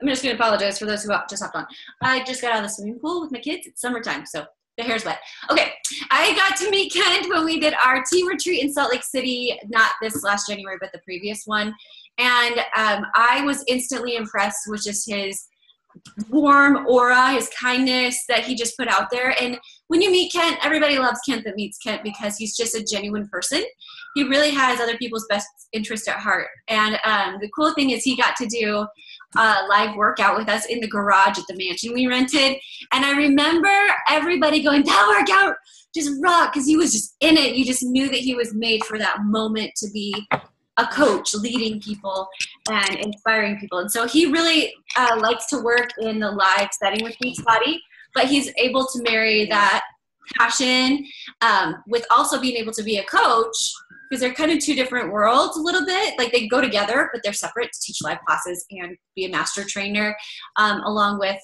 I'm just going to apologize for those who just hopped on. I just got out of the swimming pool with my kids. It's summertime, so the hair's wet. Okay, I got to meet Kent when we did our teen retreat in Salt Lake City, not this last January, but the previous one. And I was instantly impressed with just his warm aura, his kindness that he just put out there. And when you meet Kent, everybody loves Kent that meets Kent because he's just a genuine person. He really has other people's best interest at heart. And the cool thing is he got to do a live workout with us in the garage at the mansion we rented. And I remember everybody going, that workout just rocked, because he was just in it. You just knew that he was made for that moment to be a coach, leading people and inspiring people. And so he really likes to work in the live setting with Beachbody, but he's able to marry that passion with also being able to be a coach, because they're kind of two different worlds a little bit. Like they go together, but they're separate, to teach live classes and be a master trainer along with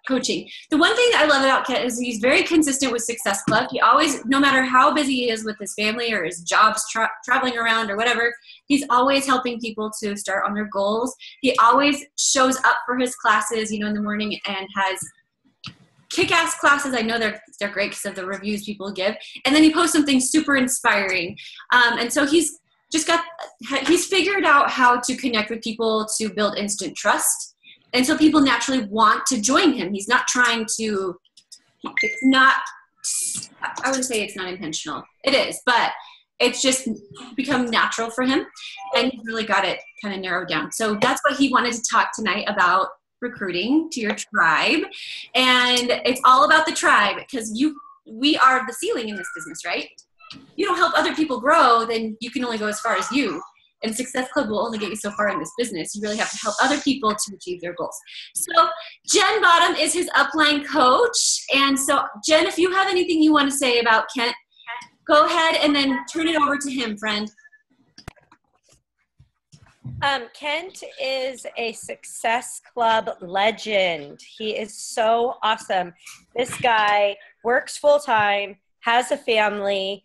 coaching. The one thing that I love about Kent is he's very consistent with Success Club. He always, no matter how busy he is with his family or his jobs, traveling around or whatever, he's always helping people to start on their goals. He always shows up for his classes, in the morning, and has kick-ass classes. I know they're great because of the reviews people give. And then he posts something super inspiring. And so he's figured out how to connect with people to build instant trust. And so people naturally want to join him. He's not trying to, it's not, I wouldn't say it's not intentional. It is, but it's just become natural for him. And he's really got it kind of narrowed down. So that's what he wanted to talk tonight about, recruiting to your tribe. And it's all about the tribe, because we are the ceiling in this business, right? You don't help other people grow, then you can only go as far as you. And Success Club will only get you so far in this business. You really have to help other people to achieve their goals. So Jen Bottom is his upline coach. And so Jen, if you have anything you want to say about Kent, go ahead and then turn it over to him, friend. Kent is a Success Club legend. He is so awesome. This guy works full-time, has a family,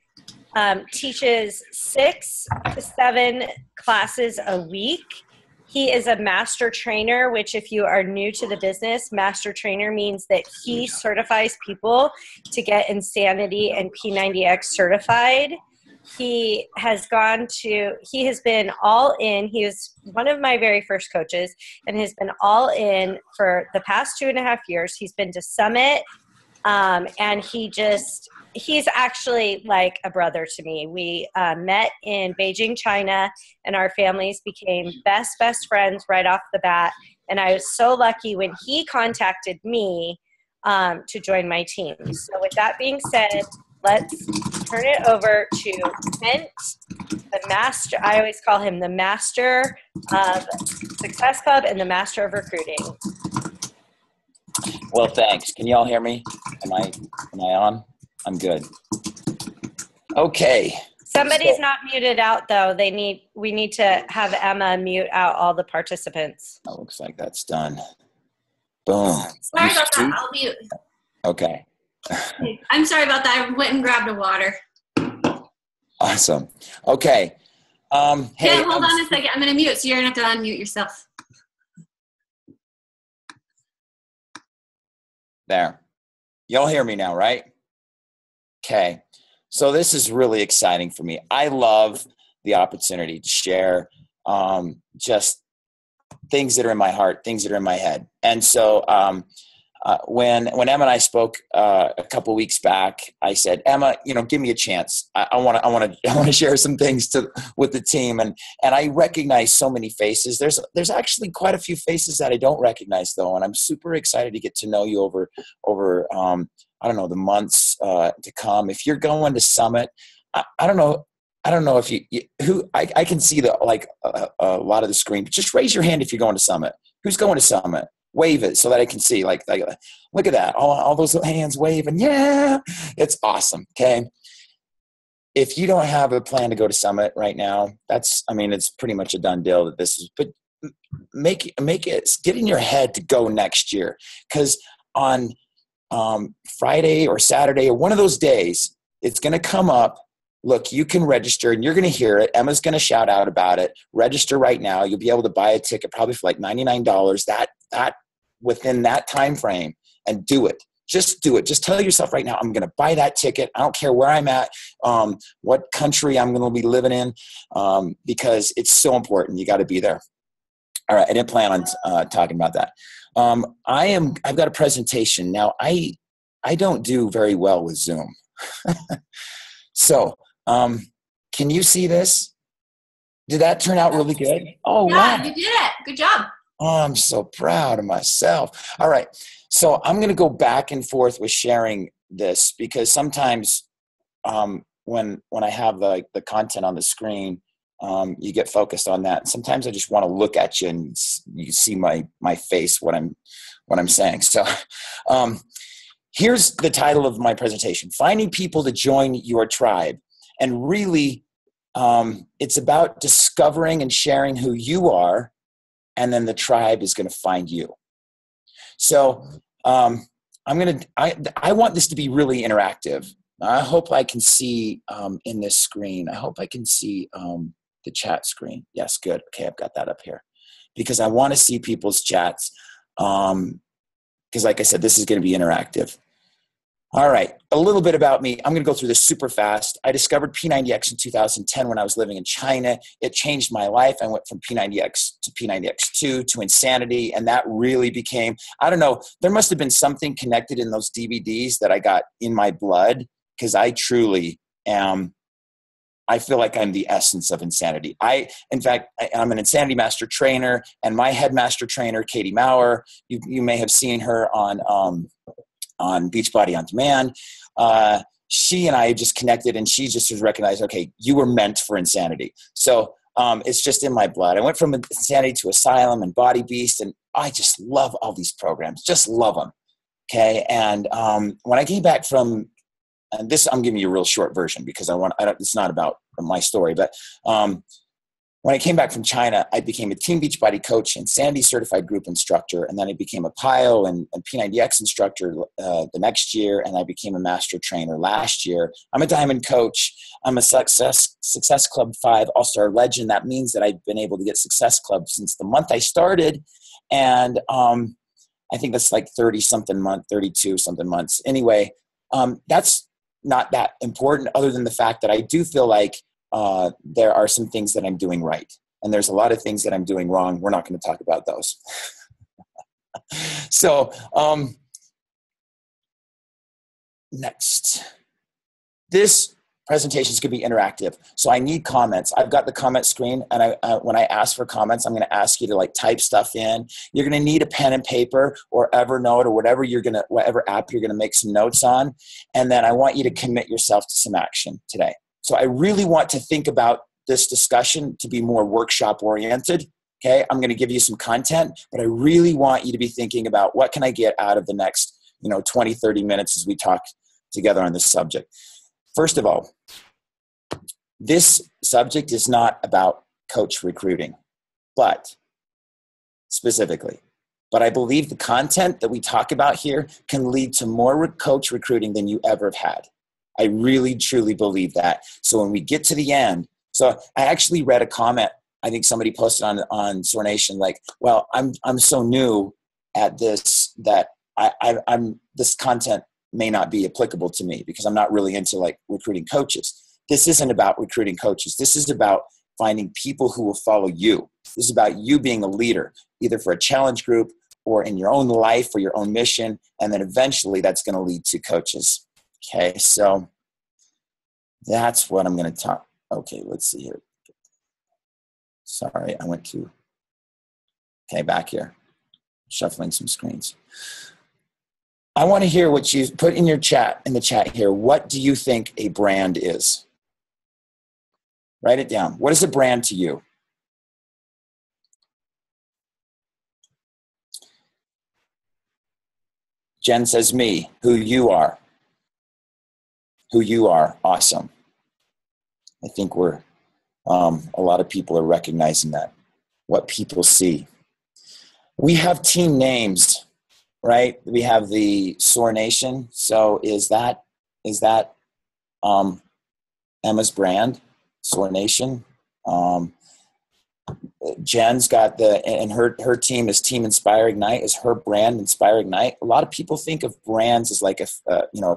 teaches 6 to 7 classes a week. He is a master trainer, which if you are new to the business, master trainer means that he certifies people to get Insanity and P90X certified. He has been all in. He was one of my very first coaches and has been all in for the past 2.5 years. He's been to Summit, and he's actually like a brother to me. We met in Beijing, China, and our families became best friends right off the bat. And I was so lucky when he contacted me to join my team. So with that being said, let's turn it over to Kent, the master. I always call him the master of Success Club and the master of recruiting. Well, thanks. Can you all hear me? Am I on? I'm good. Okay. Somebody's not muted out though. We need to have Emma mute out all the participants. It looks like that's done. Boom. Sorry about that. I'll mute. Okay. I'm sorry about that. I went and grabbed a water. Awesome. Okay. Hey, yeah, hold on a second. I'm going to mute, so you're going to have to unmute yourself. There. Y'all hear me now, right? Okay. So this is really exciting for me. I love the opportunity to share just things that are in my heart, things that are in my head. And so when Emma and I spoke a couple weeks back, I said, Emma, give me a chance. I want to share some things with the team, and I recognize so many faces. There's actually quite a few faces that I don't recognize though, and I'm super excited to get to know you over I don't know, the months to come. If you're going to Summit, I don't know if I can see a lot of the screen, but just raise your hand if you're going to Summit. Who's going to Summit? Wave it so that I can see, look at that. All those hands waving. Yeah, it's awesome. Okay. If you don't have a plan to go to Summit right now, it's pretty much a done deal that this is, but make it, get in your head to go next year. Cause on Friday or Saturday or one of those days, it's going to come up look, you can register and you're going to hear it. Emma's going to shout out about it. Register right now. You'll be able to buy a ticket probably for like $99 that within that time frame, and do it. Just do it. Just tell yourself right now, I'm going to buy that ticket. I don't care where I'm at, what country I'm going to be living in, because it's so important. You got to be there. All right. I didn't plan on talking about that. I've got a presentation. Now, I don't do very well with Zoom. So, can you see this? Did that turn out really good? Oh, yeah, wow. You did it. Good job. Oh, I'm so proud of myself. All right. So I'm going to go back and forth with sharing this, because sometimes when I have the content on the screen, you get focused on that. Sometimes I just want to look at you and you see my face, what I'm saying. So here's the title of my presentation: Finding People to Join Your Tribe. And really, it's about discovering and sharing who you are, and then the tribe is going to find you. So I want this to be really interactive. I hope I can see in this screen. I hope I can see the chat screen. Yes, good. Okay, I've got that up here because I want to see people's chats. Because like I said, this is going to be interactive. All right, a little bit about me. I'm going to go through this super fast. I discovered P90X in 2010 when I was living in China. It changed my life. I went from P90X to P90X2 to insanity, and that really became, I don't know, there must have been something connected in those DVDs that I got in my blood, because I truly am, I feel like I'm the essence of insanity. In fact, I'm an insanity master trainer, and my headmaster trainer, Katie Maurer, you may have seen her on Beachbody On Demand. She and I just connected, and she just was recognized, okay, you were meant for insanity. So it's just in my blood. I went from insanity to Asylum and Body Beast, and I just love all these programs, just love them. Okay. And when I came back from, and this, I'm giving you a real short version because it's not about my story, but when I came back from China, I became a Team Beachbody coach and Sandy certified group instructor. And then I became a PIO and P90X instructor the next year. And I became a master trainer last year. I'm a diamond coach. I'm a Success Club 5 All-Star legend. That means that I've been able to get Success Club since the month I started. And I think that's like 30-something month, 32-something months. Anyway, that's not that important other than the fact that I do feel like there are some things that I'm doing right. And there's a lot of things that I'm doing wrong. We're not going to talk about those. So next. This presentation is going to be interactive. So I need comments. I've got the comment screen. And when I ask for comments, I'm going to ask you to like type stuff in. You're going to need a pen and paper or Evernote or whatever app you're going to make some notes on. And then I want you to commit yourself to some action today. So I really want to think about this discussion to be more workshop oriented. Okay. I'm going to give you some content, but I really want you to be thinking about what can I get out of the next, 20, 30 minutes as we talk together on this subject. First of all, this subject is not about coach recruiting, but I believe the content that we talk about here can lead to more coach recruiting than you ever have had. I really, truly believe that. So when we get to the end, so I actually read a comment, I think somebody posted on Soar Nation, like, well, I'm so new at this that I'm this content may not be applicable to me because I'm not really into like recruiting coaches. This isn't about recruiting coaches. This is about finding people who will follow you. This is about you being a leader, either for a challenge group or in your own life or your own mission. And then eventually that's going to lead to coaches. Okay, so that's what I'm going to talk. Okay, let's see here. Sorry, back here. Shuffling some screens. I want to hear what you put in the chat here. What do you think a brand is? Write it down. What is a brand to you? Jen says me, who you are. Who you are, awesome. I think a lot of people are recognizing that, what people see. We have team names, right? We have the Soar Nation. So is that Emma's brand, Soar Nation. Jen's got and her team is Team Inspire Ignite, is her brand, Inspire Ignite. A lot of people think of brands as like a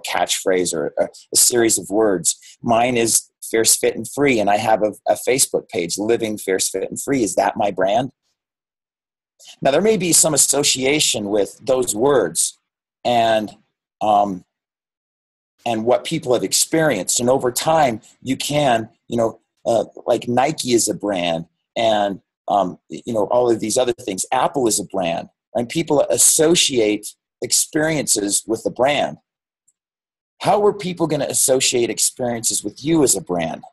catchphrase or a series of words. Mine is Fierce, Fit, and Free, and I have a Facebook page, Living Fierce, Fit, and Free. Is that my brand? Now, there may be some association with those words and what people have experienced. And over time, you can, like Nike is a brand, and all of these other things. Apple is a brand, and people associate experiences with the brand. How are people going to associate experiences with you as a brand?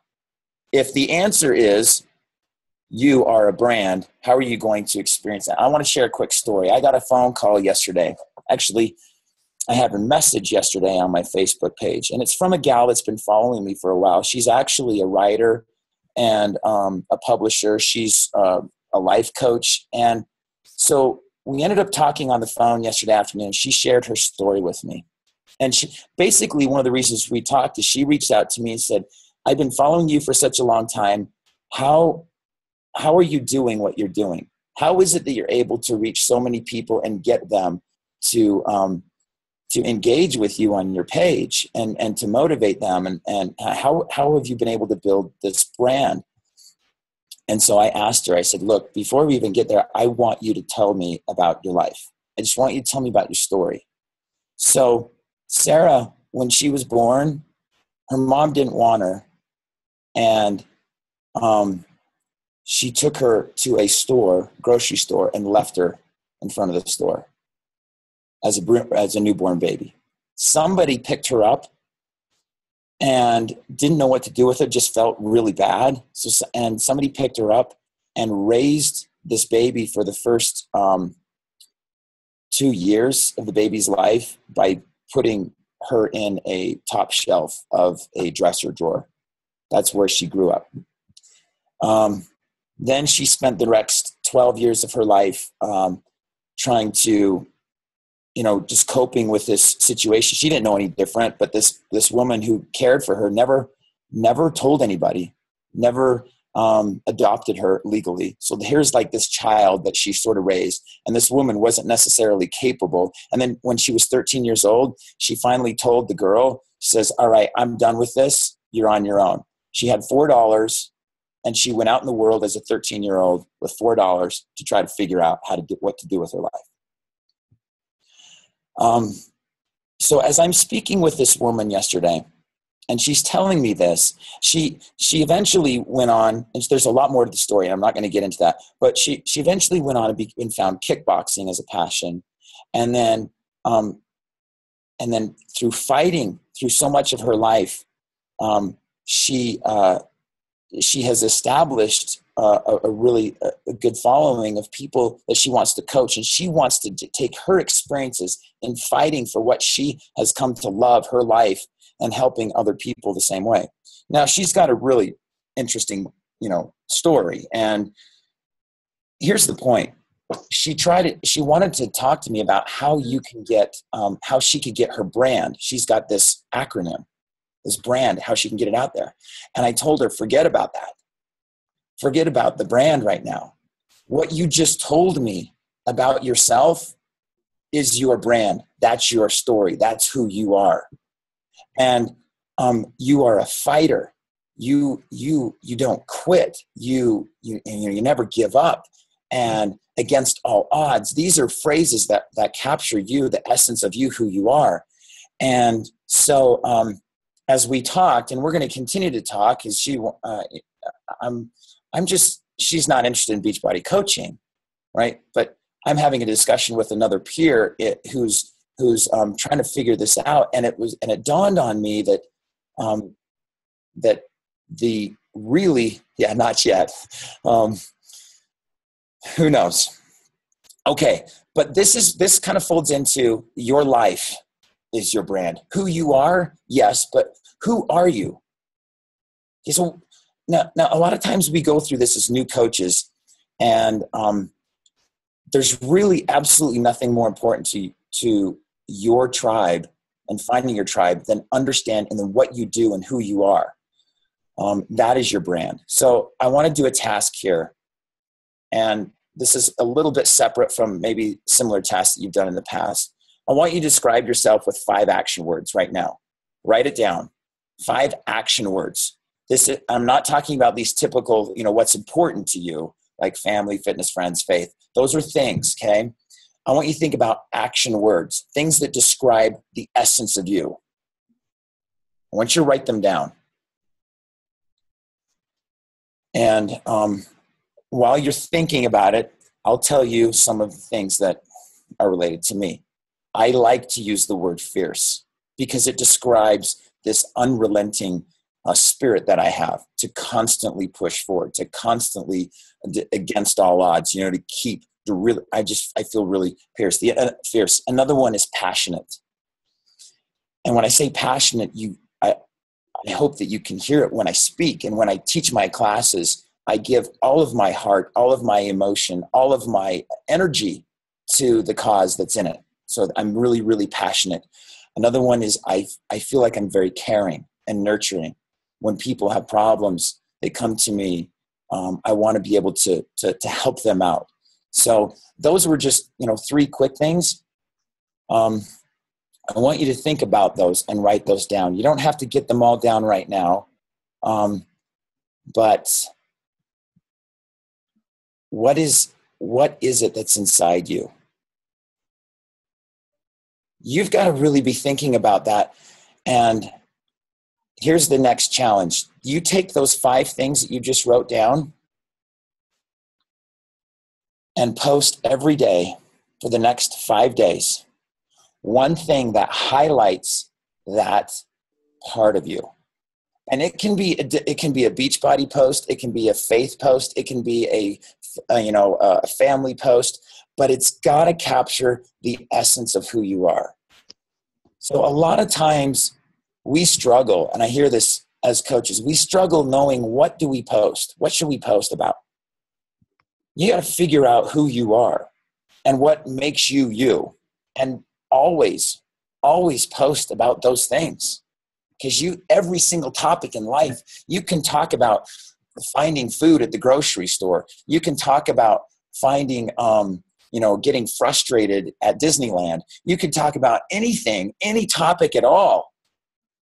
If the answer is you are a brand, how are you going to experience that? I want to share a quick story. I got a phone call yesterday. Actually, I had a message yesterday on my Facebook page, and it's from a gal that's been following me for a while. She's actually a writer and a publisher. She's a life coach. And so we ended up talking on the phone yesterday afternoon. She shared her story with me. And she, basically, one of the reasons we talked is she reached out to me and said, I've been following you for such a long time. How are you doing what you're doing? How is it that you're able to reach so many people and get them to engage with you on your page and to motivate them? And how have you been able to build this brand? And so I asked her, I said, look, before we even get there, I want you to tell me about your life. I just want you to tell me about your story. So Sarah, when she was born, her mom didn't want her. And she took her to a store, grocery store, and left her in front of the store as a newborn baby. Somebody picked her up and didn't know what to do with her, just felt really bad. And somebody picked her up and raised this baby for the first 2 years of the baby's life by putting her in a top shelf of a dresser drawer. That's where she grew up. Then she spent the next 12 years of her life trying to, just coping with this situation. She didn't know any different, but this woman who cared for her never told anybody, never adopted her legally. So here's like this child that she sort of raised, and this woman wasn't necessarily capable. And then when she was 13 years old, she finally told the girl, she says, all right, I'm done with this. You're on your own. She had $4, and she went out in the world as a 13-year-old with $4 to try to figure out what to do with her life. So as I'm speaking with this woman yesterday, and she's telling me this, she eventually went on, and there's a lot more to the story, and I'm not going to get into that, but she eventually went on and found kickboxing as a passion. And then through fighting through so much of her life, she has established a really good following of people that she wants to coach, and she wants to take her experiences in fighting for what she has come to love, her life, and helping other people the same way. Now, she's got a really interesting, story. And here's the point. She wanted to talk to me about how how she could get her brand. She's got this acronym, this brand, how she can get it out there. And I told her, forget about that. Forget about the brand right now. What you just told me about yourself is your brand. That's your story. That's who you are. And you are a fighter. You don't quit. You never give up. And against all odds, these are phrases that capture you, the essence of you, who you are. And so as we talked, and we're going to continue to talk, because she's not interested in Beachbody coaching, right? But I'm having a discussion with another peer who's trying to figure this out, and it dawned on me that not yet. Who knows? Okay, but this kind of folds into your life is your brand. Who you are, yes, but who are you? Okay, so now a lot of times we go through this as new coaches, and there's really absolutely nothing more important to your tribe and finding your tribe than understand and then what you do and who you are. That is your brand. So I want to do a task here. And this is a little bit separate from maybe similar tasks that you've done in the past. I want you to describe yourself with 5 action words right now. Write it down. 5 action words. I'm not talking about these typical, what's important to you, like family, fitness, friends, faith. Those are things, okay? I want you to think about action words, things that describe the essence of you. I want you to write them down. And while you're thinking about it, I'll tell you some of the things that are related to me. I like to use the word fierce because it describes this unrelenting spirit that I have to constantly push forward, to constantly against all odds, to keep the real. I feel really fierce. Fierce. Another one is passionate. And when I say passionate, I hope that you can hear it when I speak and when I teach my classes. I give all of my heart, all of my emotion, all of my energy to the cause that's in it. So I'm really, really passionate. Another one is I feel like I'm very caring and nurturing. When people have problems, they come to me. I want to be able to help them out. So those were just 3 quick things. I want you to think about those and write those down. You don't have to get them all down right now, but what is it that's inside you? You've got to really be thinking about that. And here's the next challenge. You take those 5 things that you just wrote down and post every day for the next 5 days. One thing that highlights that part of you. And it can be a Beachbody post. It can be a faith post. It can be a family post, but it's got to capture the essence of who you are. So a lot of times we struggle, and I hear this as coaches, we struggle knowing what do we post? What should we post about? You got to figure out who you are and what makes you you. And always post about those things. Because every single topic in life, you can talk about finding food at the grocery store. You can talk about finding, getting frustrated at Disneyland. You can talk about anything, any topic at all.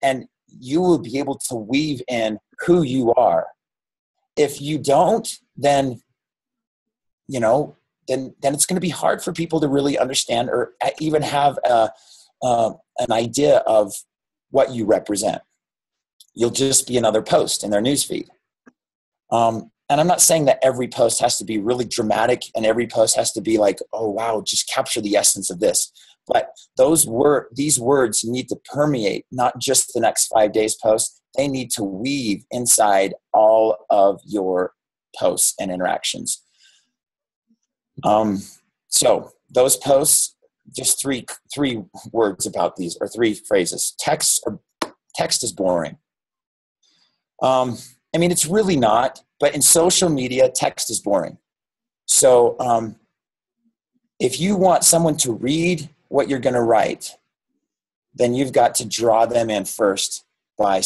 And you will be able to weave in who you are. If you don't, then it's going to be hard for people to really understand or even have an idea of what you represent. You'll just be another post in their newsfeed. And I'm not saying that every post has to be really dramatic and every post has to be like, oh, wow, just capture the essence of this. But these words need to permeate not just the next 5 days post. They need to weave inside all of your posts and interactions. So those posts, just three words about these, or 3 phrases. Text is boring. It's really not, but in social media, text is boring. So if you want someone to read what you're going to write, then you've got to draw them in first by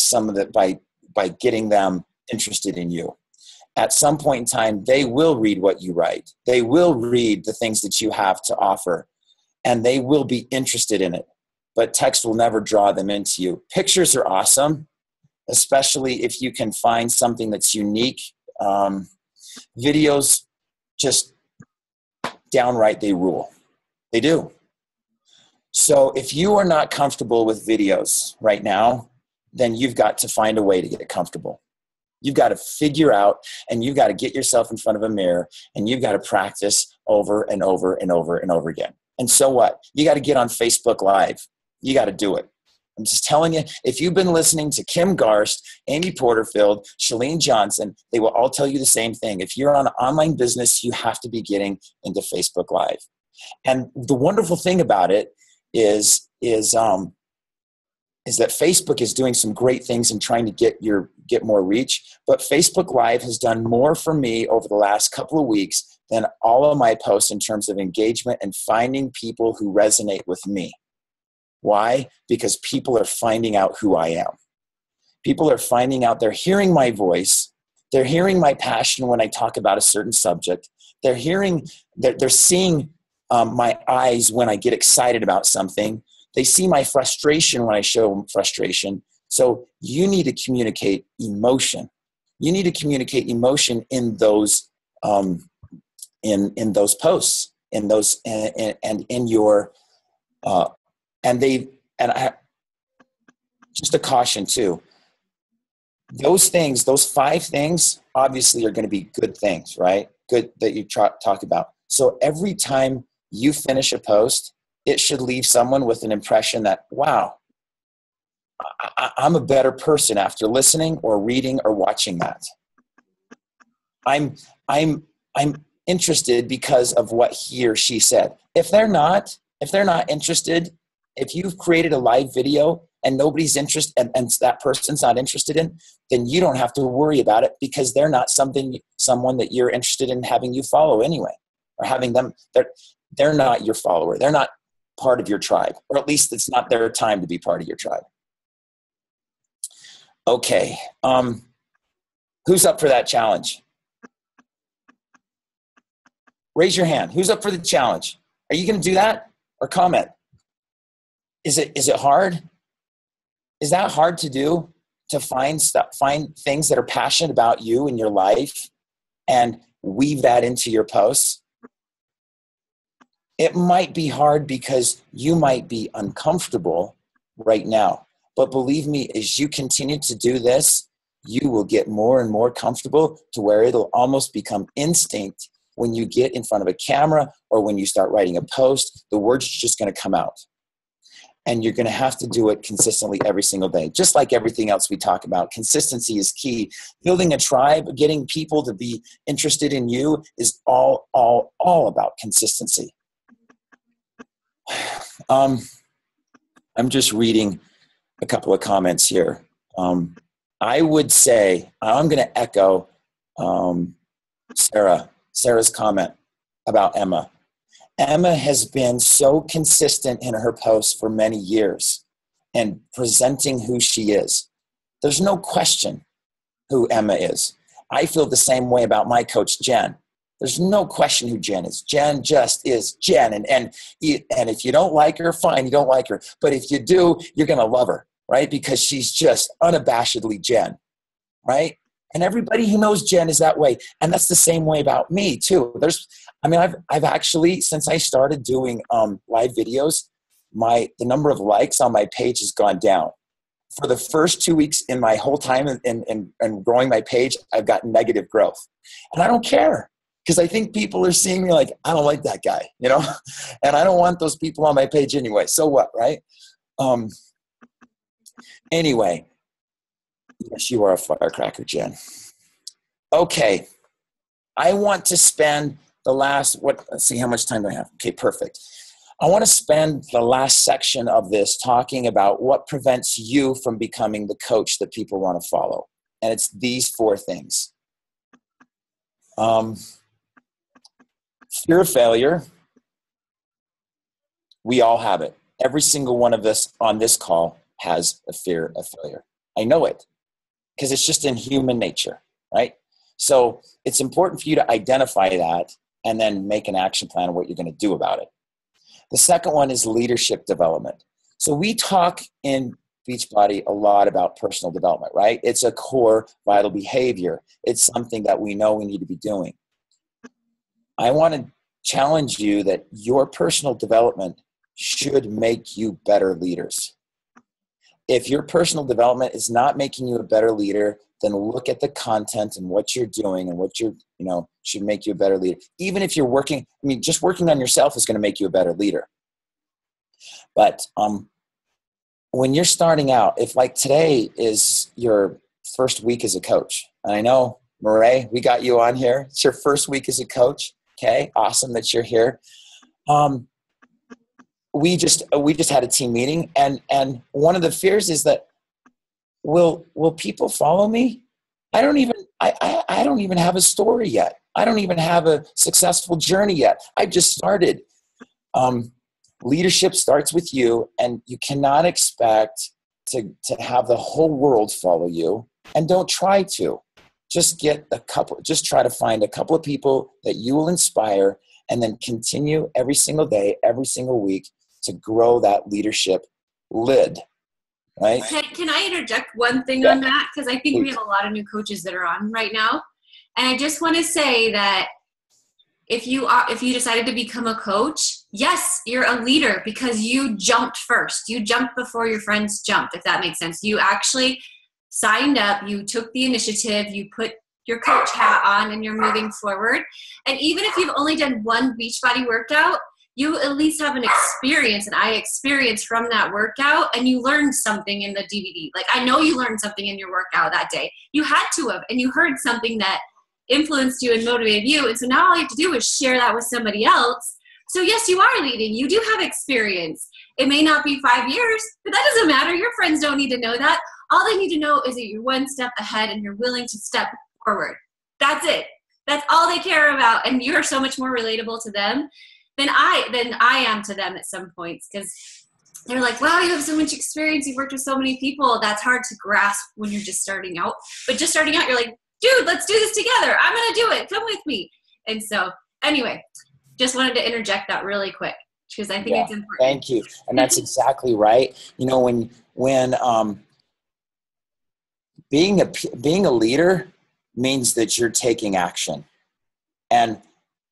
by getting them interested in you. At some point in time, they will read what you write. They will read the things that you have to offer, and they will be interested in it. But text will never draw them into you. Pictures are awesome, especially if you can find something that's unique. Videos, just downright, they rule. They do. So if you are not comfortable with videos right now, then you've got to find a way to get comfortable. You've got to figure out, and you've got to get yourself in front of a mirror, and you've got to practice over and over and over and over again. And so what? You got to get on Facebook Live. You got to do it. I'm just telling you, if you've been listening to Kim Garst, Amy Porterfield, Shalene Johnson, they will all tell you the same thing. If you're on online business, you have to be getting into Facebook Live. And the wonderful thing about it is that Facebook is doing some great things and trying to get more reach. But Facebook Live has done more for me over the last couple of weeks than all of my posts in terms of engagement and finding people who resonate with me. Why? Because people are finding out who I am. People are finding out, they're hearing my voice. They're hearing my passion when I talk about a certain subject. They're seeing my eyes when I get excited about something. They see my frustration when I show frustration. So you need to communicate emotion. You need to communicate emotion in those in those posts, in those and in your just a caution too. Those things, those 5 things, obviously are going to be good things, right? Good that you talk about. So every time you finish a post, it should leave someone with an impression that, wow, I'm a better person after listening or reading or watching that. I'm interested because of what he or she said. If they're not interested, if you've created a live video and nobody's interested and that person's not interested in, then you don't have to worry about it because they're not someone that you're interested in having you follow anyway, or having them. They're not your follower. They're not part of your tribe, or at least it's not their time to be part of your tribe. Okay. Who's up for that challenge? Raise your hand. Who's up for the challenge? Are you going to do that or comment? Is it hard? Is that hard to do, to find things that are passionate about you in your life and weave that into your posts? It might be hard because you might be uncomfortable right now. But believe me, as you continue to do this, you will get more and more comfortable to where it'll almost become instinct when you get in front of a camera or when you start writing a post. The words are just going to come out. And you're going to have to do it consistently every single day. Just like everything else we talk about, consistency is key. Building a tribe, getting people to be interested in you is all about consistency. I'm just reading a couple of comments here. I would say, I'm going to echo Sarah's comment about Emma. Emma has been so consistent in her posts for many years and presenting who she is. There's no question who Emma is. I feel the same way about my coach, Jen. There's no question who Jen is. Jen just is Jen. And if you don't like her, fine, you don't like her. But if you do, you're going to love her, right? Because she's just unabashedly Jen, right? And everybody who knows Jen is that way. And that's the same way about me too. I've actually, since I started doing live videos, the number of likes on my page has gone down. For the first 2 weeks in my whole time and growing my page, I've got negative growth. And I don't care because I think people are seeing me like, I don't like that guy, and I don't want those people on my page anyway. So what, right? Anyway, yes, you are a firecracker, Jen. Okay. I want to spend let's see how much time do I have. Okay, perfect. I want to spend the last section of this talking about what prevents you from becoming the coach that people want to follow. And it's these 4 things. Fear of failure. We all have it. Every single one of us on this call has a fear of failure. I know it because it's just in human nature, right? So it's important for you to identify that and then make an action plan of what you're going to do about it. The second one is leadership development. So we talk in Beachbody a lot about personal development, right? It's a core vital behavior. It's something that we know we need to be doing. I want to challenge you that your personal development should make you better leaders. If your personal development is not making you a better leader, then look at the content and what you're doing and what you're, should make you a better leader. Even if you're just working on yourself is going to make you a better leader. But when you're starting out, if like today is your first week as a coach, and I know, Murray, we got you on here. It's your first week as a coach. Okay, awesome that you're here. We just had a team meeting, and one of the fears is that will people follow me? I don't even have a story yet. I don't even have a successful journey yet. I've just started. Leadership starts with you, and you cannot expect to have the whole world follow you, and don't try to. Just try to find a couple of people that you will inspire, and then continue every single day, every single week to grow that leadership lid, right? Can I interject one thing Yeah. on that? Because I think we have a lot of new coaches that are on right now. And I just want to say that if you decided to become a coach, yes, you're a leader because you jumped first. You jumped before your friends jumped, if that makes sense. You actually signed up, you took the initiative, you put your coach hat on, and you're moving forward. And even if you've only done one Beachbody workout, you at least have an experience, and I experienced from that workout, and you learned something in the DVD. Like, I know you learned something in your workout that day. You had to have, and you heard something that influenced you and motivated you. And so now all you have to do is share that with somebody else. So yes, you are leading. You do have experience. It may not be 5 years, but that doesn't matter. Your friends don't need to know that. All they need to know is that you're one step ahead and you're willing to step forward. That's it. That's all they care about. And you're so much more relatable to them than I am to them at some points, because they're like, wow, you have so much experience. You've worked with so many people. That's hard to grasp when you're just starting out. But just starting out, you're like, dude, let's do this together. I'm going to do it. Come with me. And so anyway, just wanted to interject that really quick because I think it's important. Thank you. And that's exactly right. You know, when being a leader means that you're taking action. And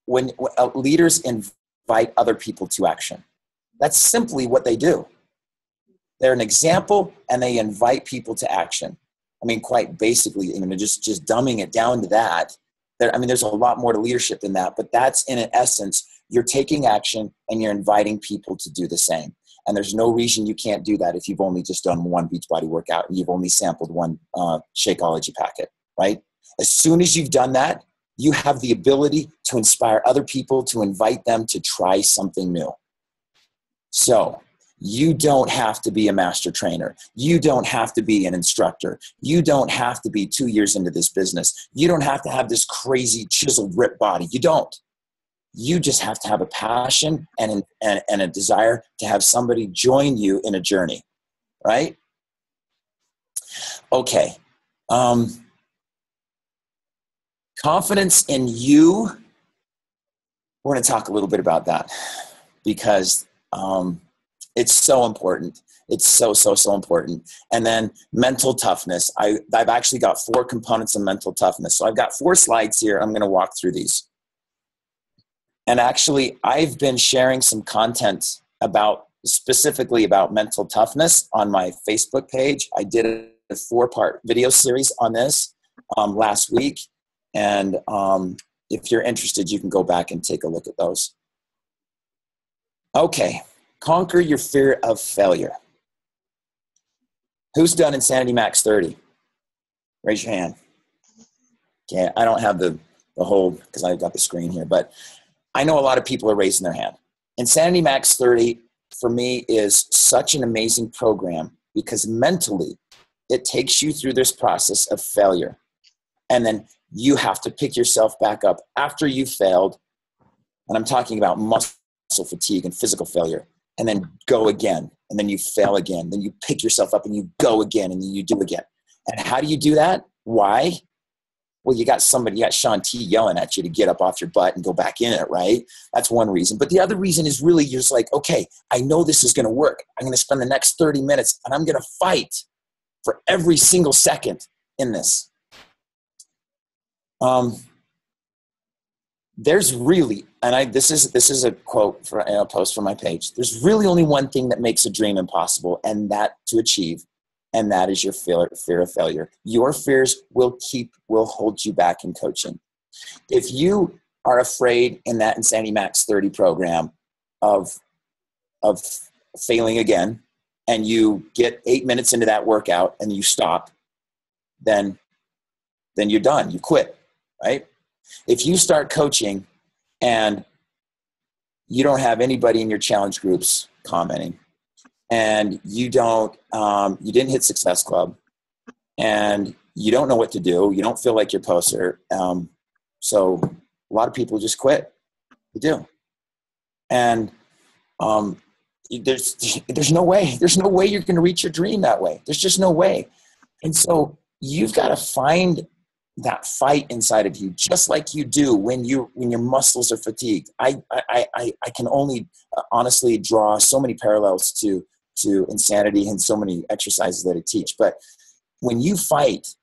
when leaders invite other people to action, that's simply what they do. They're an example and they invite people to action. I mean, quite basically, you know, just dumbing it down to that. There's a lot more to leadership than that, but that's in essence, you're taking action and you're inviting people to do the same. And there's no reason you can't do that if you've only just done one Beachbody workout and you've only sampled one Shakeology packet, right? As soon as you've done that, you have the ability to inspire other people, to invite them to try something new. So you don't have to be a master trainer. You don't have to be an instructor. You don't have to be 2 years into this business. You don't have to have this crazy chiseled ripped body. You don't. You just have to have a passion and a desire to have somebody join you in a journey, right? Okay. Confidence in you. We're going to talk a little bit about that because it's so important. It's so important. And then mental toughness. I've actually got 4 components of mental toughness. So I've got 4 slides here. I'm going to walk through these. And actually, I've been sharing some content specifically about mental toughness on my Facebook page. I did a 4-part video series on this last week. And if you're interested, you can go back and take a look at those. Okay. Conquer your fear of failure. Who's done Insanity Max 30? Raise your hand. Okay, I don't have the whole, because I've got the screen here, but I know a lot of people are raising their hand. Insanity Max 30 for me is such an amazing program because mentally it takes you through this process of failure. And then you have to pick yourself back up after you failed. And I'm talking about muscle fatigue and physical failure. And then go again. And then you fail again. Then you pick yourself up and you go again and then you do again. And how do you do that? Why? Well, you got Sean T yelling at you to get up off your butt and go back in it, right? That's one reason. But the other reason is really you're just like, okay, I know this is going to work. I'm going to spend the next 30 minutes and I'm going to fight for every single second in this. There's really, and this is a quote for a post from my page. There's really only one thing that makes a dream impossible, and that to achieve, and that is your fear of failure. Your fears will hold you back in coaching. If you are afraid in that Insanity Max 30 program of failing again, and you get 8 minutes into that workout and you stop, then you're done. You quit, right? If you start coaching and you don't have anybody in your challenge groups commenting, and you didn't hit Success Club, and you don't know what to do, you don't feel like your poster, so a lot of people just quit. They do. And there's no way you're going to reach your dream that way. There's just no way. And so you've got to find that fight inside of you, just like you do when your muscles are fatigued. I can only honestly draw so many parallels to insanity and so many exercises that I teach. But when you fight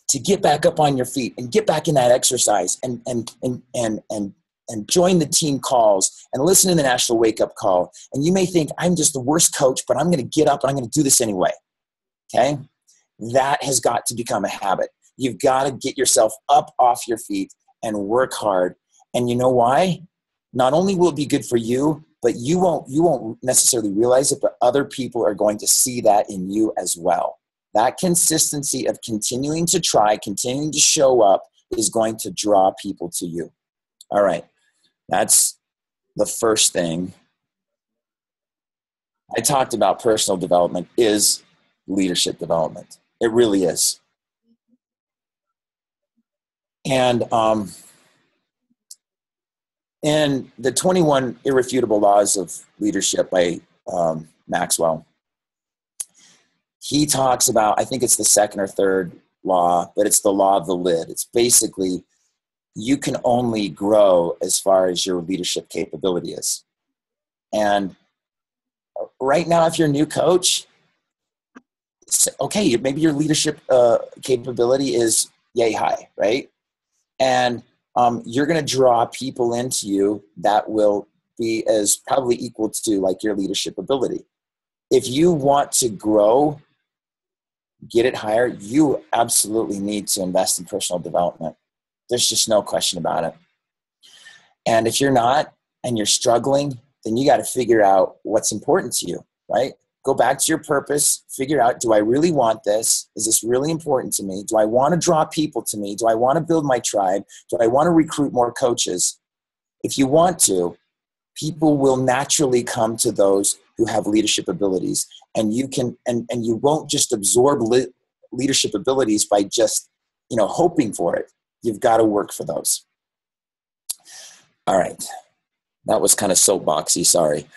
to get back up on your feet and get back in that exercise and join the team calls and listen to the national wake up call, and you may think I'm just the worst coach, but I'm going to get up and I'm going to do this anyway. Okay. That has got to become a habit. You've got to get yourself up off your feet and work hard. And you know why? Not only will it be good for you, but you won't necessarily realize it, but other people are going to see that in you as well. That consistency of continuing to try, continuing to show up is going to draw people to you. All right. That's the first thing. I talked about personal development is leadership development. It really is. And in the 21 Irrefutable Laws of Leadership by Maxwell, he talks about, I think it's the second or third law, but it's the law of the lid. It's basically, you can only grow as far as your leadership capability is. And right now, if you're a new coach, okay, maybe your leadership capability is yay high, right? And you're going to draw people into you that will be as probably equal to like your leadership ability. If you want to grow, get it higher, you absolutely need to invest in personal development. There's just no question about it. And if you're not, and you're struggling, then you got to figure out what's important to you, right? Go back to your purpose, figure out, do I really want this? Is this really important to me? Do I want to draw people to me? Do I want to build my tribe? Do I want to recruit more coaches? If you want to, people will naturally come to those who have leadership abilities, and you can, and you won't just absorb leadership abilities by just, hoping for it. You've got to work for those. All right. That was kind of soapboxy, sorry.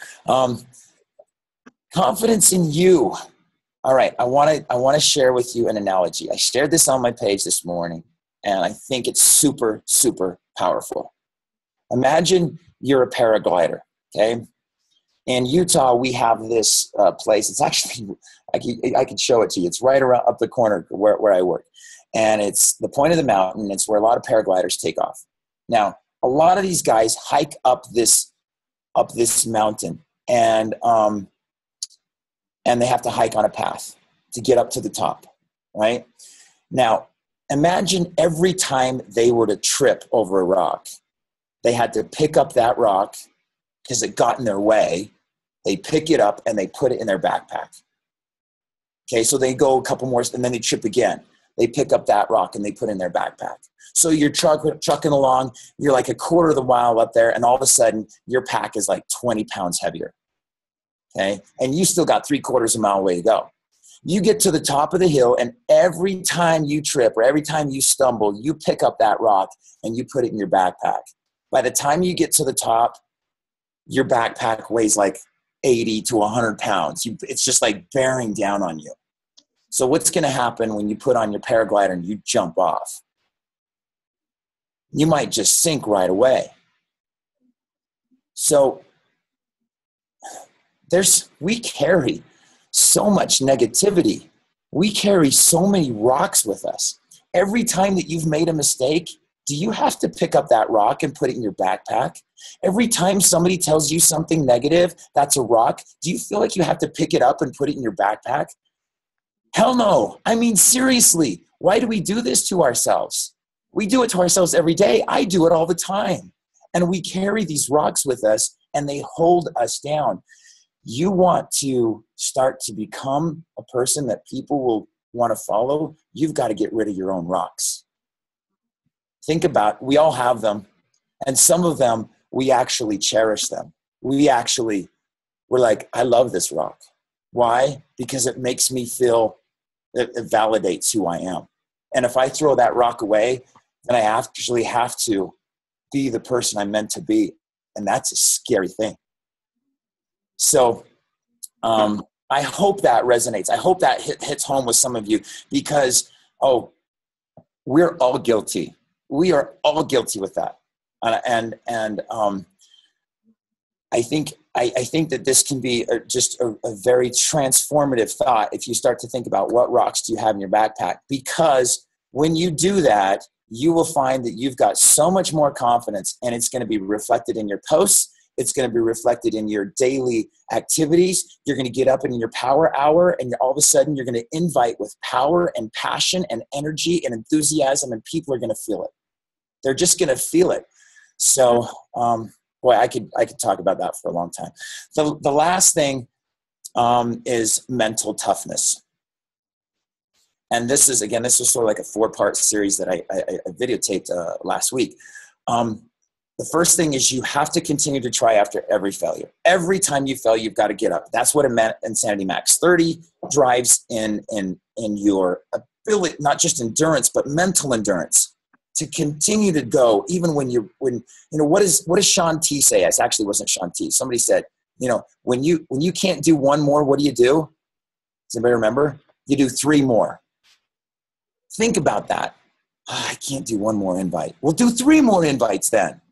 Confidence in you. All right, I want to share with you an analogy. I shared this on my page this morning, and I think it's super, super powerful. Imagine you're a paraglider, okay? In Utah, we have this place. It's actually, I can show it to you. It's right around up the corner where I work. And it's the point of the mountain. It's where a lot of paragliders take off. Now, a lot of these guys hike up this mountain, and they have to hike on a path to get up to the top, right? Now, imagine every time they were to trip over a rock, they had to pick up that rock because it got in their way. They pick it up and they put it in their backpack. Okay, so they go a couple more, and then they trip again. They pick up that rock and they put it in their backpack. So you're trucking along, you're like a quarter of the mile up there, and all of a sudden your pack is like 20 pounds heavier. Okay, and you still got 3/4 of a mile way to go. You get to the top of the hill, and every time you trip or every time you stumble, you pick up that rock and you put it in your backpack. By the time you get to the top, your backpack weighs like 80 to 100 pounds. It's just like bearing down on you. So what's going to happen when you put on your paraglider and you jump off? You might just sink right away. So we carry so much negativity. We carry so many rocks with us. Every time that you've made a mistake, do you have to pick up that rock and put it in your backpack? Every time somebody tells you something negative, that's a rock, do you feel like you have to pick it up and put it in your backpack? Hell no. I mean, seriously, why do we do this to ourselves? We do it to ourselves every day. I do it all the time. And we carry these rocks with us, and they hold us down. You want to start to become a person that people will want to follow, you've got to get rid of your own rocks. Think about, we all have them, and some of them, we actually cherish them. We're like, I love this rock. Why? Because it makes me feel, it validates who I am. And if I throw that rock away, then I actually have to be the person I'm meant to be. And that's a scary thing. So I hope that resonates. I hope that hits home with some of you, because, we're all guilty. We are all guilty with that. And I think that this can be just a very transformative thought if you start to think about what rocks do you have in your backpack, because when you do that, you will find that you've got so much more confidence, and it's going to be reflected in your posts. It's going to be reflected in your daily activities. You're going to get up in your power hour, and all of a sudden you're going to invite with power and passion and energy and enthusiasm, and people are going to feel it. They're just going to feel it. So, boy, I could talk about that for a long time. The last thing is mental toughness. And this is sort of like a 4-part series that I videotaped last week. The first thing is you have to continue to try after every failure. Every time you fail, you've got to get up. That's what Insanity Max 30 drives in your ability, not just endurance, but mental endurance, to continue to go even when what does Sean T say? It actually wasn't Sean T. Somebody said, when you can't do one more, what do? Does anybody remember? You do 3 more. Think about that. I can't do one more invite. Well, do 3 more invites then.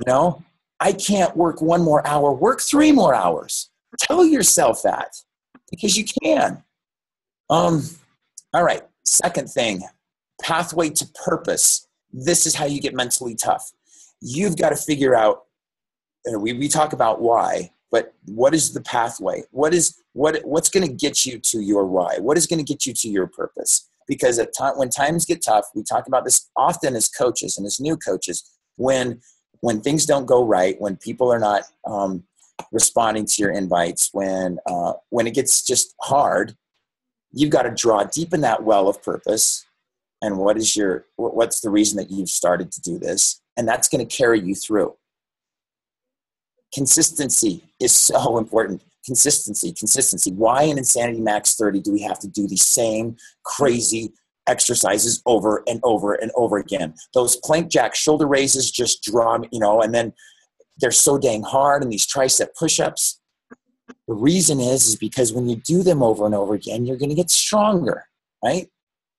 I can't work 1 more hour. Work 3 more hours. Tell yourself that, because you can. All right. Second thing, pathway to purpose. This is how you get mentally tough. You've got to figure out, we talk about why, but what is the pathway? What's going to get you to your why? What is going to get you to your purpose? Because when times get tough, we talk about this often as coaches and as new coaches, when things don't go right, when people are not responding to your invites, when it gets just hard, you've got to draw deep in that well of purpose. And what's the reason that you've started to do this? And that's going to carry you through. Consistency is so important. Consistency. Why in Insanity Max 30 do we have to do the same crazy exercises over and over and over again? Those plank jack shoulder raises just draw, and then they're so dang hard, and these tricep push-ups. The reason is because when you do them over and over again, you're going to get stronger, right?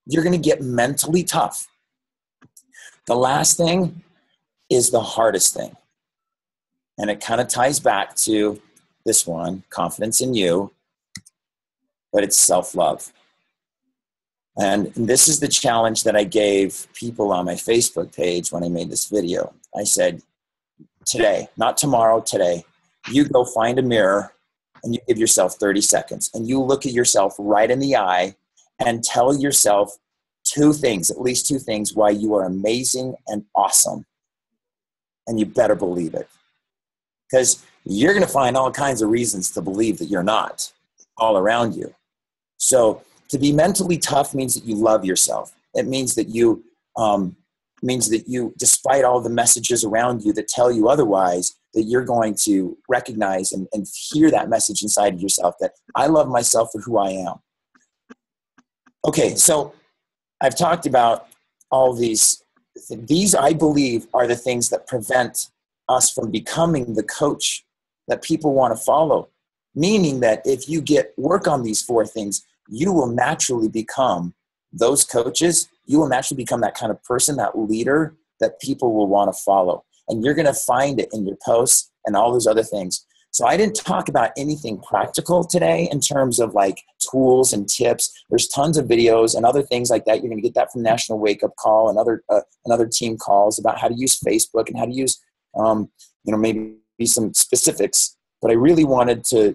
You're going to get mentally tough. The last thing is the hardest thing. And it kind of ties back to this one, confidence in you, but it's self-love. And this is the challenge that I gave people on my Facebook page when I made this video. I said, today, not tomorrow, today, you go find a mirror and you give yourself 30 seconds and you look at yourself right in the eye and tell yourself 2 things, at least 2 things, why you are amazing and awesome. And you better believe it. Because you're going to find all kinds of reasons to believe that you're not all around you. So to be mentally tough means that you love yourself. It means that you, despite all the messages around you that tell you otherwise, that you're going to recognize and hear that message inside of yourself that I love myself for who I am. Okay, so I've talked about all these. These, I believe, are the things that prevent us from becoming the coach that people want to follow. Meaning that if you work on these 4 things, you will naturally become those coaches. You will naturally become that kind of person, that leader that people will want to follow. And you're going to find it in your posts and all those other things. So I didn't talk about anything practical today in terms of like tools and tips. There's tons of videos and other things like that. You're going to get that from National Wake Up Call and other team calls about how to use Facebook and how to use, maybe some specifics. But I really wanted to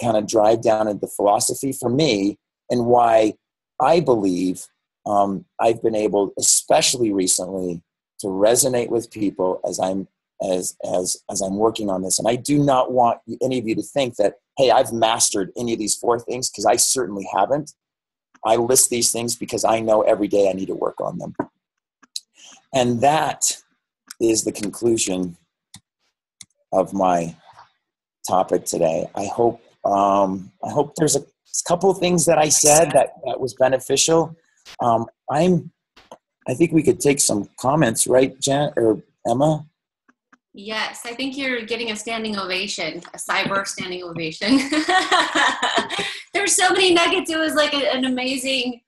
kind of drive down into the philosophy for me and why I believe I've been able, especially recently, to resonate with people as I'm working on this. And I do not want any of you to think that, hey, I've mastered any of these 4 things, because I certainly haven't. I list these things because I know every day I need to work on them. And that is the conclusion of my topic today. I hope there's a couple of things that I said that was beneficial. I think we could take some comments, right, Jen or Emma? Yes, I think you're getting a standing ovation, a cyber standing ovation. There's so many nuggets. It was like an amazing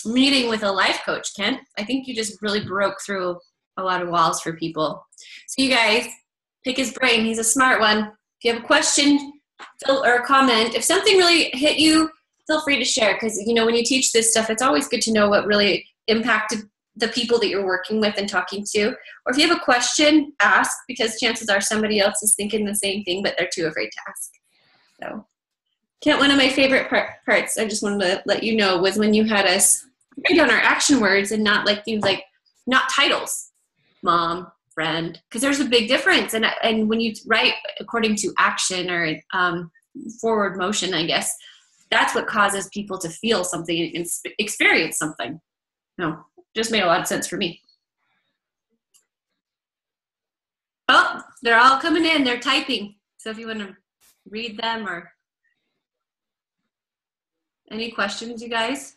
meeting with a life coach, Kent. I think you just really broke through a lot of walls for people. So you guys, pick his brain. He's a smart one. If you have a question or a comment, if something really hit you, feel free to share, because when you teach this stuff, it's always good to know what really impacted the people that you're working with and talking to. Or if you have a question, ask, because chances are somebody else is thinking the same thing, but they're too afraid to ask. So, Kent, one of my favorite parts, I just wanted to let you know, was when you had us write down our action words and not like things like, not titles, mom, friend, because there's a big difference. And when you write according to action or forward motion, I guess, that's what causes people to feel something and experience something. No, just made a lot of sense for me. Oh, they're all coming in. They're typing. So if you want to read them or any questions, you guys?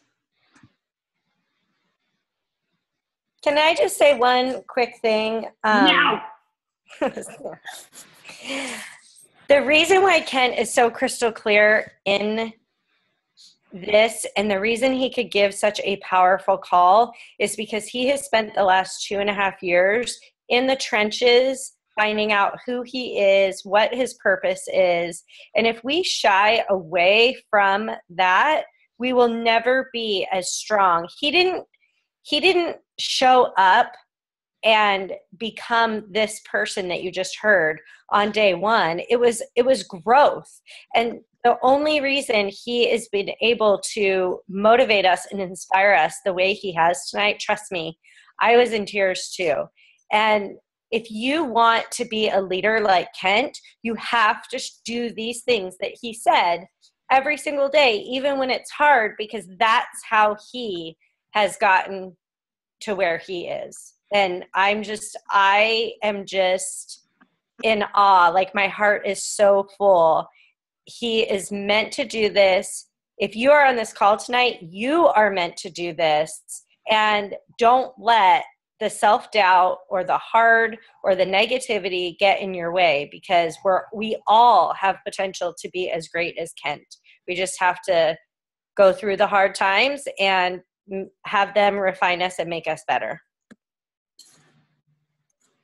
Can I just say one quick thing? No. The reason why Kent is so crystal clear in this, and the reason he could give such a powerful call, is because he has spent the last 2.5 years in the trenches finding out who he is, what his purpose is. And if we shy away from that, we will never be as strong. He didn't show up and become this person that you just heard on day one. It was growth. And the only reason he has been able to motivate us and inspire us the way he has tonight, trust me, I was in tears too. And if you want to be a leader like Kent, you have to do these things that he said every single day, even when it's hard, because that's how he has gotten to where he is. And I am just in awe. Like, my heart is so full. He is meant to do this. If you are on this call tonight, you are meant to do this. And don't let the self-doubt or the hard or the negativity get in your way, because we all have potential to be as great as Kent. We just have to go through the hard times and have them refine us and make us better.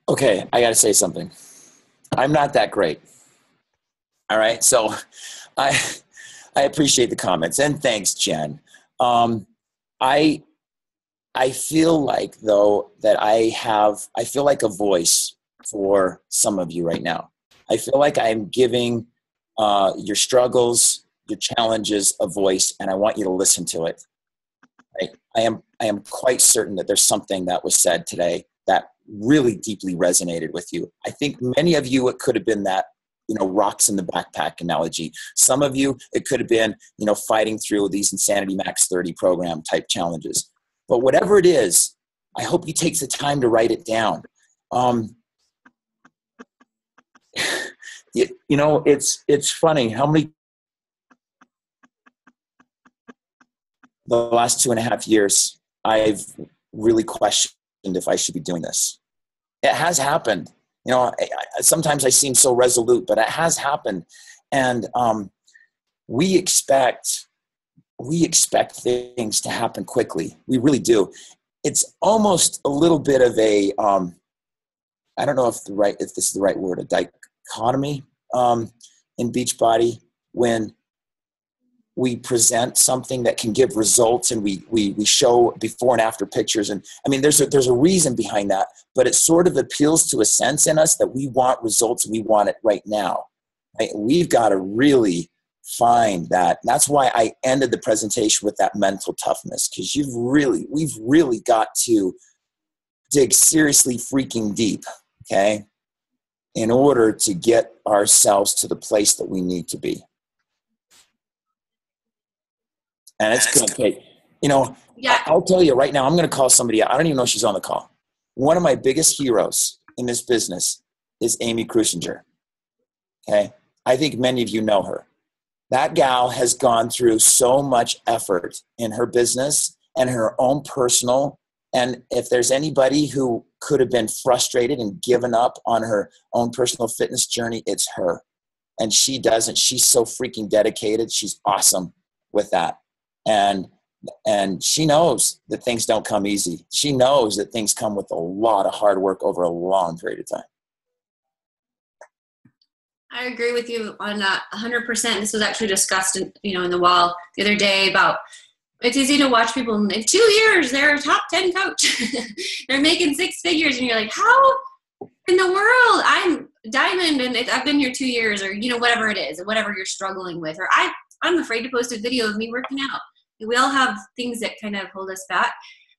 Okay, I got to say something. I'm not that great. All right, so I appreciate the comments, and thanks, Jen. I feel like, though, that I feel like a voice for some of you right now. I feel like I'm giving your struggles, your challenges a voice, and I want you to listen to it. I am quite certain that there's something that was said today that really deeply resonated with you. I think many of you, it could have been that, rocks in the backpack analogy. Some of you, it could have been, fighting through these Insanity Max 30 program type challenges. But whatever it is, I hope you take the time to write it down. It's funny how many the last 2.5 years, I've really questioned if I should be doing this. It has happened. Sometimes I seem so resolute, but it has happened. And we expect things to happen quickly. We really do. It's almost a little bit of a, I don't know if this is the right word, a dichotomy in Beachbody, when we present something that can give results and we show before and after pictures. And I mean, there's a reason behind that, but it sort of appeals to a sense in us that we want results and we want it right now. Right? We've got to really find that. And that's why I ended the presentation with that mental toughness, because we've really got to dig seriously freaking deep, okay, in order to get ourselves to the place that we need to be. And it's going to take, Yeah. I'll tell you right now, I'm going to call somebody out. I don't even know if she's on the call. One of my biggest heroes in this business is Amy Cruisinger. Okay. I think many of you know her. That gal has gone through so much effort in her business and her own personal. And if there's anybody who could have been frustrated and given up on her own personal fitness journey, it's her. And she doesn't. She's so freaking dedicated. She's awesome with that. And she knows that things don't come easy. She knows that things come with a lot of hard work over a long period of time. I agree with you on that 100%. This was actually discussed in the wall the other day about it's easy to watch people in 2 years, they're a top 10 coach. They're making 6 figures. And you're like, how in the world? I'm diamond and I've been here 2 years, or, whatever it is, or whatever you're struggling with. Or I'm afraid to post a video of me working out. We all have things that kind of hold us back.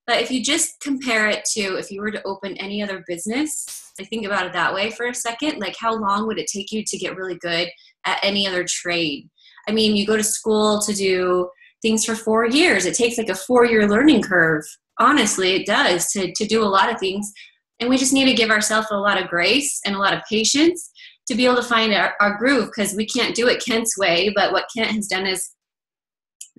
But if you just compare it to if you were to open any other business, I think about it that way for a second. Like, how long would it take you to get really good at any other trade? I mean, you go to school to do things for 4 years. It takes like a 4-year learning curve. Honestly, it does to do a lot of things. And we just need to give ourselves a lot of grace and a lot of patience to be able to find our groove, because we can't do it Kent's way. But what Kent has done is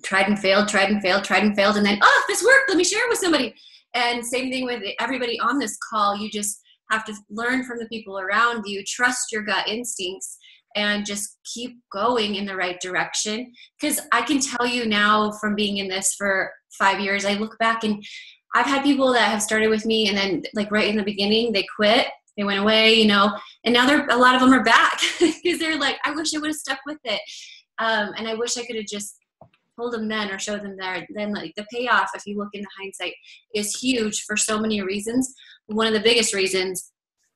tried and failed, and then, oh, this worked, let me share it with somebody. And same thing with everybody on this call. You just have to learn from the people around you, trust your gut instincts, and just keep going in the right direction. Because I can tell you now, from being in this for 5 years, I look back and I've had people that have started with me and then, like, right in the beginning, they quit, they went away, and now a lot of them are back because they're like, I wish I would have stuck with it. And I wish I could have just told them then, or showed them there. Then, like, the payoff, if you look into hindsight, is huge for so many reasons. One of the biggest reasons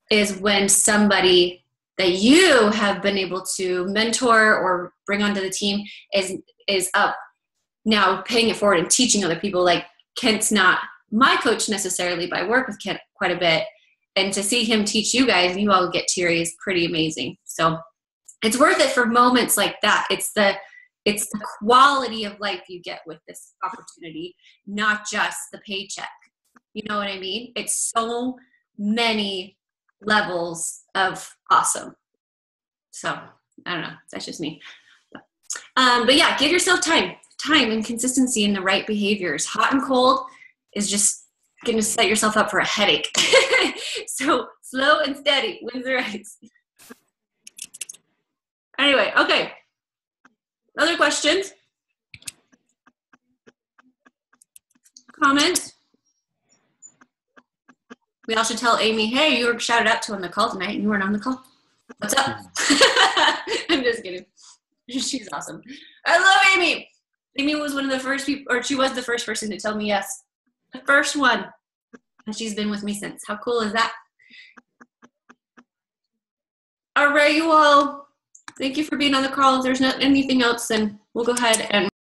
is when somebody that you have been able to mentor or bring onto the team is up now paying it forward and teaching other people. Like, Kent's not my coach necessarily, but I work with Kent quite a bit. And to see him teach you guys, you all get teary, is pretty amazing. So it's worth it for moments like that. It's the quality of life you get with this opportunity, not just the paycheck. You know what I mean? It's so many levels of awesome. So I don't know. That's just me. But yeah, give yourself time and consistency in the right behaviors. Hot and cold is just going to set yourself up for a headache. So slow and steady wins the race. Anyway, okay. Other questions? Comments? We all should tell Amy, hey, you were shouted out to on the call tonight and you weren't on the call. What's up? I'm just kidding. She's awesome. I love Amy. Amy was one of the first people, or she was the first person to tell me yes. The first one. And she's been with me since. How cool is that? All right, you all. Thank you for being on the call. If there's not anything else, then we'll go ahead and